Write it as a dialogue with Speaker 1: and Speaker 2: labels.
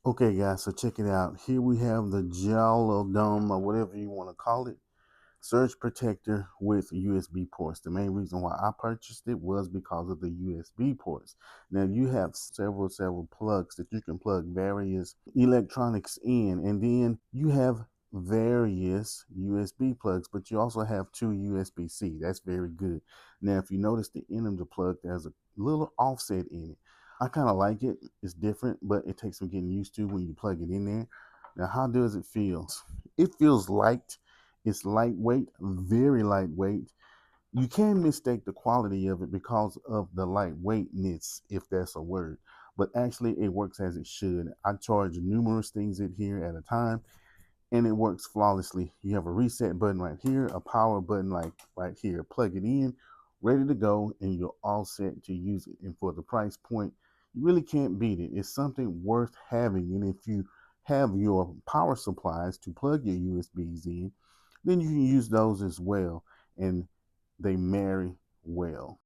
Speaker 1: Okay, guys, so check it out. Here we have the JouleLoom or whatever you want to call it, surge protector with USB ports. The main reason why I purchased it was because of the USB ports. Now you have several plugs that you can plug various electronics in, and then you have various USB plugs, but you also have two USB-C. That's very good. Now, if you notice the end of the plug, there's a little offset in it. I kind of like it. It's different, but it takes some getting used to when you plug it in there. Now, how does it feel? It feels light. It's lightweight, very lightweight. You can mistake the quality of it because of the lightweightness, if that's a word. But actually, it works as it should. I charge numerous things in here at a time, and it works flawlessly. You have a reset button right here, a power button like right here. Plug it in, ready to go, and you're all set to use it. And for the price point, you really can't beat it. It's something worth having. And if you have your power supplies to plug your USBs in, then you can use those as well. And they marry well.